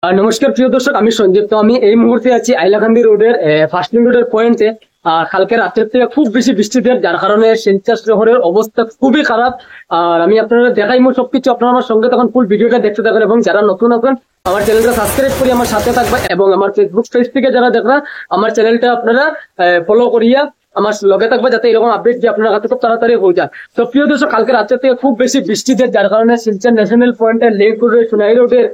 নমস্কার প্রিয় দর্শক, আমি সঞ্জীব। তো আমি এই মুহূর্তে আছি আইলাকান্দি রোডের ফার্স্ট লিঙ্ক রোডের পয়েন্টে। আর কালকে রাতের থেকে খুব বেশি বৃষ্টিতে, যার কারণে শিলচর শহরের অবস্থা খুবই খারাপ। আর আমি আপনারা দেখাইমো সবকিছু, আপনারা আমার সঙ্গে তখন ফুল ভিডিওটা দেখতে থাকেন। এবং যারা নতুন আছেন আমার চ্যানেলটা সাবস্ক্রাইব করে আমার সাথে থাকবে, এবং আমার ফেসবুক পেজ থেকে যারা দেখরা আমার চ্যানেলটা আপনারা ফলো করিয়া আমার লগে থাকবে, যাতে এরকম আপডেট যে আপনার কাছে খুব তাড়াতাড়ি হয়ে যায়। তো প্রিয় দর্শক, কালকে রাতের থেকে খুব বেশি বৃষ্টিতে, যার কারণে শিলচর ন্যাশনাল পয়েন্টের লিঙ্ক রোডের সোনাই রোডের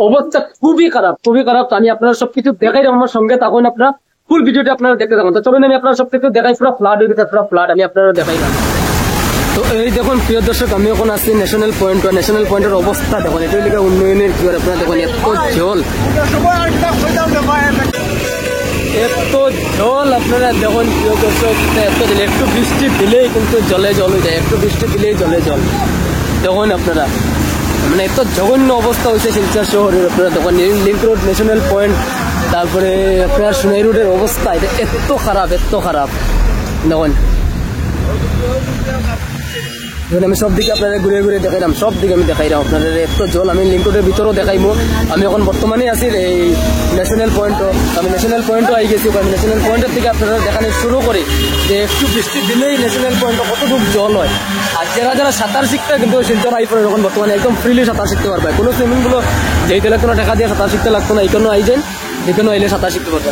অবস্থা খুবই খারাপ, খুবই খারাপ। তো আমি আপনারা সবকিছু দেখাই, আমার সঙ্গে তখন আপনারা ফুল ভিডিওটা আপনারা দেখতে থাকুন। তো চলুন আমি আপনারা সবকিছু দেখাই, পুরো ফ্লাড হয়ে গেছে, পুরো ফ্লাড আমি আপনারা দেখাই না। তো এই দেখুন প্রিয় দর্শক, আমি এখন আছি ন্যাশনাল পয়েন্ট। ন্যাশনাল পয়েন্টের অবস্থা দেখুন, এটা লিখে উন্নয়নের কি আপনারা দেখুন, এত জল, এত জল আপনারা দেখুন প্রিয় দর্শক, এত জল। একটু বৃষ্টি দিলেই কিন্তু জলে জল হয়ে যায়, একটু বৃষ্টি দিলেই জলে জল। দেখুন আপনারা, মানে এত জঘন্য অবস্থা হয়েছে শিলচর শহরের। আপনারা দেখুন লিঙ্ক রোড, ন্যাশনাল পয়েন্ট, তারপরে আপনার সোনাই রোডের অবস্থা এটা এত খারাপ, এত খারাপ। দেখুন আমি সব দিকে আপনারা ঘুরে ঘুরে দেখাইলাম, সব দিকে আমি দেখাইলাম আপনাদের এত জল। আমি লিঙ্ক রোডের ভিতরেও দেখাইবো। আমি এখন বর্তমানে আছি এই ন্যাশনাল পয়েন্টও, আমি ন্যাশনাল পয়েন্টও আই গেছি। আমি ন্যাশনাল পয়েন্টের থেকে আপনারা দেখানো শুরু করি যে একটু বৃষ্টি দিলেই ন্যাশনাল পয়েন্টে কতটুকু জল হয়। আর যারা যারা সাঁতার শিখতে কিন্তু শিলচর আই পড়ে, এখন বর্তমানে একদম ফ্রিলি সাঁতার শিখতে পারবে। কোনো সুইমিংগুলো যেই তেলে কোনো টাকা দিয়ে সাঁতার শিখতে লাগতো না, এইখানেও আই যান, এখানেও আইলে সাঁতার শিখতে পারবে।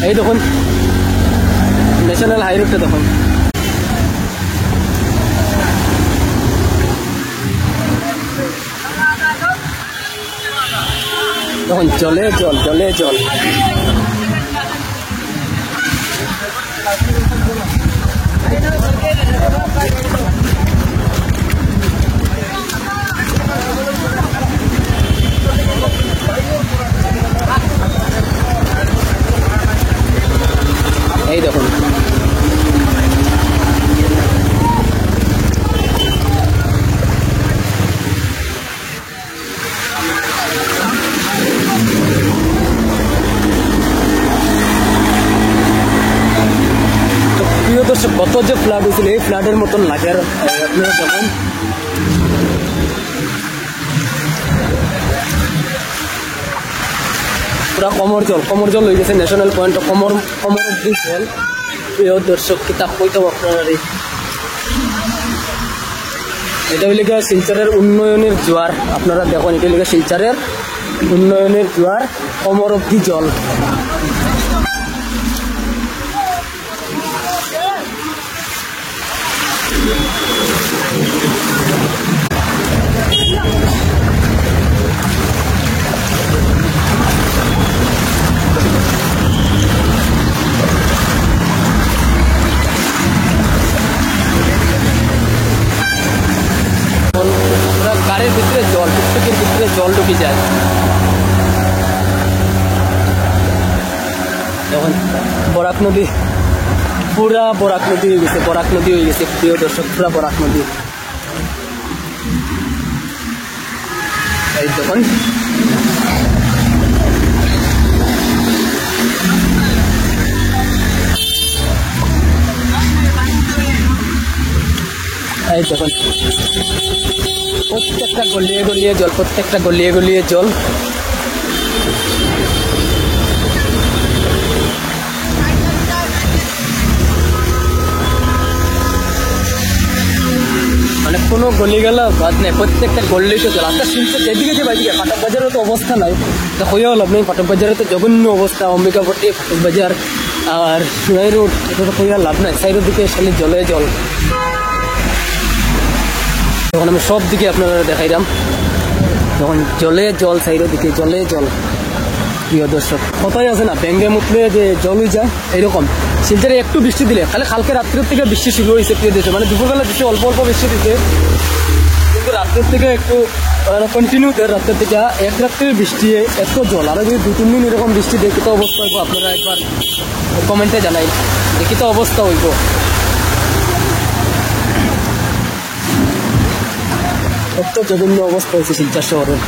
এই দেখুন ন্যাশনাল হাইরোডটা দেখুন, তখন জলে জল, জলে জল। এই দেখুন প্রিয় দর্শক, কত যে ফ্লাড হয়েছিল, এই ফ্লাডের মতন লাগে। আর আপনারা দেখুন পুরা কমর জল, কমর জল হয়ে গেছে ন্যাশনাল পয়েন্ট, কমর অব্দি জল। প্রিয় দর্শক, কিতাব কইতাম আপনারা, এটা হইলে শিলচরের উন্নয়নের জোয়ার। আপনারা দেখুন, এটা হইলে শিলচরের উন্নয়নের জোয়ার, কমর অব্দি জল। গাড়ির ভিতরে জল, টুকটুকির ভিতরে জল ঢুকে যায়। এখন বরাক নদী, পুরা বরাক নদী হয়ে গেছে, বরাক নদী হয়ে গেছে প্রিয় দর্শক, পুরা বরাক নদী। এই দেখুন এই দেখুন প্রত্যেকটা গলিয়ে গলিয়ে জল, প্রত্যেকটা গলিয়ে গলিয়ে জল। মানে কোনো গলি গেল বাদ নেই, প্রত্যেকটা গলিতে জল। আজকে শিলচর যেদিকে যে বাইদিকে, ফাটক বাজারেও তো অবস্থা নাই, তো হয়েও লাভ নেই। ফাটক বাজারে তো জঘন্য অবস্থা, অম্বিকাপট্টি, ফাটক বাজার আর সোনাই রোড, এটা তো হইয়া লাভ নাই। সাইডের দিকে খালি জলে জল। তখন আমি সব দিকে আপনারা দেখাইলাম, তখন জলে জল, সাইডের দিকে জলে জল। প্রিয় দর্শক, কথাই আছে না, ব্যাঙ্গে মুতলে যে জল হয়ে যায়, এরকম শিলচরে একটু বৃষ্টি দিলে, খালি কালকে রাত্রের থেকে বৃষ্টি শুরু হয়েছে প্রিয় দর্শক। মানে দুপুরবেলা দিচ্ছে অল্প অল্প বৃষ্টি দিচ্ছে, কিন্তু রাত্রের থেকে একটু কন্টিনিউ রাত্রের থেকে এক রাত্রের বৃষ্টি এত জল। আরো যদি 2-3 দিন এরকম বৃষ্টি দেখি তো অবস্থা হইব, আপনারা একবার কমেন্টে জানাই, দেখি তো অবস্থা হইব। কত জঘন্য অবস্থা হয়েছে শিলচর শহরের।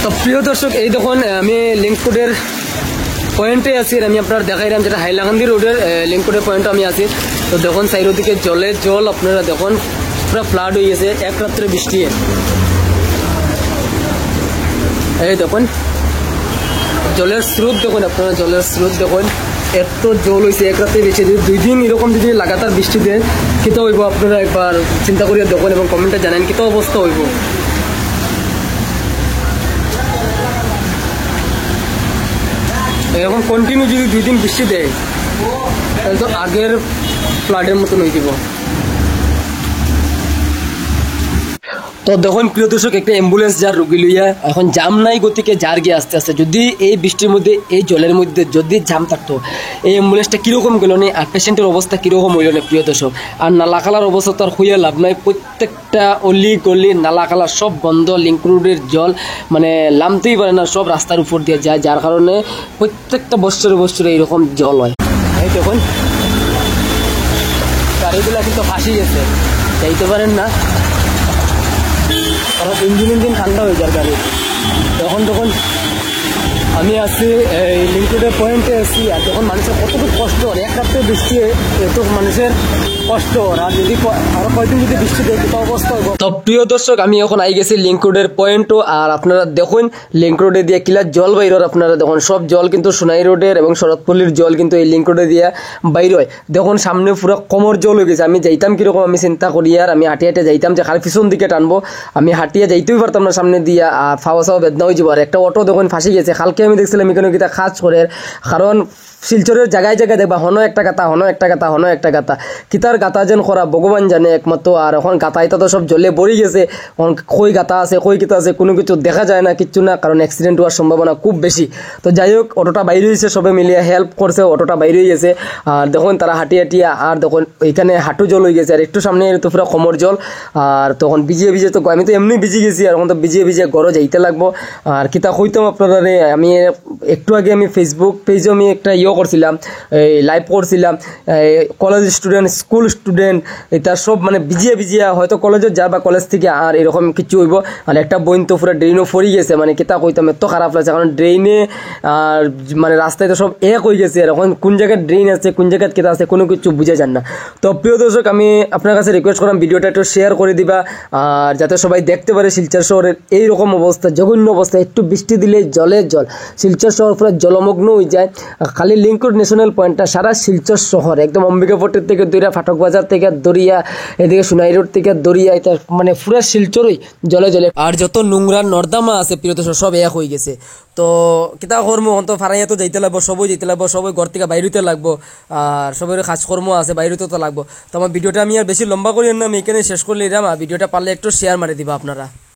তো প্রিয় দর্শক, এই দেখুন আমি লিঙ্ক রোডের পয়েন্টে আছি, আমি আপনার দেখাইলাম যেটা হাইলাকান্দি রোডের লিঙ্ক রোডের পয়েন্টে আমি আছি। তো দেখুন চারিদিকে জলে জল, আপনারা দেখুন পুরো ফ্লাড হয়ে গেছে এক রাত্রে বৃষ্টি। এই দেখুন জলের স্রোত দেখুন, আপনারা জলের স্রোত দেখুন, এত জল হয়েছে এক রাতে বেশি। যদি 2 দিন এরকম যদি লাগাতার বৃষ্টি দেয় কিতা হইব আপনারা একবার চিন্তা করিয়া দেখুন এবং কমেন্টে জানান কিতা অবস্থা হইব। এরকম কন্টিনিউ যদি 2 দিন বৃষ্টি দেয় তাহলে তো আগের ফ্লাডের মতন হয়ে যাব। তো দেখুন প্রিয় দর্শক, একটা অ্যাম্বুলেন্স যার রুগী লইয়া এখন জাম নাই গতিকে যার গিয়ে আস্তে আস্তে, যদি এই বৃষ্টির মধ্যে এই জলের মধ্যে যদি জাম থাকতো এই অ্যাম্বুলেন্সটা কীরকম গেল নি আর পেশেন্টের অবস্থা কীরকম হইল না প্রিয় দর্শক। আর নালাকালার অবস্থা তো আর হইয়া লাভ নাই, প্রত্যেকটা অলি গলি নালাকালা সব বন্ধ, লিঙ্ক রোডের জল মানে নামতেই পারে না, সব রাস্তার উপর দিয়ে যায়, যার কারণে প্রত্যেকটা বছরে এইরকম জল হয়। এই দেখুন গাড়িগুলো কিন্তু ফাঁসি গেছে, যাইতে পারেন না, কারণ ইঞ্জিন ঠান্ডা হয়ে যায় গাড়ি। তখন আমি আসছি এই লিঙ্ক রোডের পয়েন্টে আসছি, আর তখন মানুষের কতটুকু কষ্ট, এক রাত্রে বৃষ্টি এত মানুষের কষ্ট, আর যদি আরো কয়েকদিন যদি বৃষ্টি দেয় তো অবস্থা হবে। তো প্রিয় দর্শক, আমি এখন আই গেছি লিঙ্ক রোডের পয়েন্টও, আর আপনারা দেখুন লিঙ্ক রোডে দিয়ে কিলা জল বাইর হয়। আপনারা দেখুন সব জল কিন্তু সোনাই রোডের এবং শরৎপল্লীর জল কিন্তু এই লিঙ্ক রোডে দিয়ে বাইর হয়। দেখুন সামনে পুরো কোমর জল হয়ে গেছে। আমি যাইতাম কিরকম আমি চিন্তা করি, আর আমি হাঁটিয়ে যাইতাম যে খালি পিছন দিকে টানবো, আমি হাঁটিয়ে যাইতেই পারতাম না সামনে দিয়া, আর ফাওয়া সাওয়া বেদনা হয়ে যাবো। আর একটা অটো দেখুন ফাঁসি গেছে, কালকে আমি দেখছিলাম এখানে কিতা কাজ করে, কারণ শিলচরের জায়গায় দেখবা হনো একটা গাতা কিতার গাতা যেন করা ভগবান জানে একমাত্র। আর এখন গাতা এটা তো সব জলে ভরে গেছে, এখন কই গাতা আছে কই কিতা আছে কোনো কিছু দেখা যায় না, কিচ্ছু না, কারণ অ্যাক্সিডেন্ট হওয়ার সম্ভাবনা খুব বেশি। তো যাই হোক অটোটা বাইরে হয়েছে, সবে মিলিয়ে হেল্প করছে, অটোটা বাইরে হয়ে গেছে। আর দেখুন তারা হাঁটিয়া আর দেখুন ওইখানে হাঁটু জল হয়ে গেছে, আর একটু সামনে তো পুরো কোমর জল। আর তখন ভিজিয়ে তো আমি তো এমনি ভিজে গেছি, আর এখন তো ভিজিয়ে ঘরও যাইতে লাগবো। আর কিতা কইতাম আপনারা, আমি একটু আগে আমি ফেসবুক পেজে আমি একটা করছিলাম, এই লাইভ করছিলাম, কলেজ স্টুডেন্ট স্কুল স্টুডেন্ট এটা সব মানে ভিজিয়া হয়তো কলেজে যা বা কলেজ থেকে আর এরকম কিছু হইব। আর একটা বইন তো পুরো ড্রেনও ফরি গেছে, মানে কিতা কইতাম এত খারাপ লাগছে, কারণ ড্রেনে আর মানে রাস্তায় তো সব এক হয়ে গেছে, আর এখন কোন জায়গায় ড্রেন আছে কোন জায়গায় কিতা আছে কোনো কিছু বুঝে যান না। তো প্রিয় দর্শক, আমি আপনার কাছে রিকোয়েস্ট করলাম ভিডিওটা একটু শেয়ার করে দিবা, আর যাতে সবাই দেখতে পারে শিলচর শহরের এইরকম অবস্থা, জঘন্য অবস্থা। একটু বৃষ্টি দিলে জল শিলচর শহর পুরো জলমগ্ন হয়ে যায়। খালি লিঙ্ক রোড ন্যাশনাল পয়েন্টটা সারা শিলচর শহর একদম অম্বিকাপট্টির থেকে দরিয়া, ফাটক বাজার থেকে দরিয়া, এদিকে সোনাই রোড থেকে দরিয়া, এটা মানে পুরো শিলচরই জলে। আর যত নোংরা নর্দমা আছে প্রিয় দর্শক সব এক হয়ে গেছে। তো কিতা কর্ম অন্ত ফারাইয়া তো যাইতে লাগবো, সবই যাইতে লাগবো, সবাই ঘর থেকে বাইরেতে লাগবো, আর সবাই কাজকর্ম আছে বাইরেতে তো লাগবো। তো আমার ভিডিওটা আমি আর বেশি লম্বা করি না, আমি এখানে শেষ করলে এরাম। ভিডিওটা পারলে একটু শেয়ার মারি দিবা আপনারা।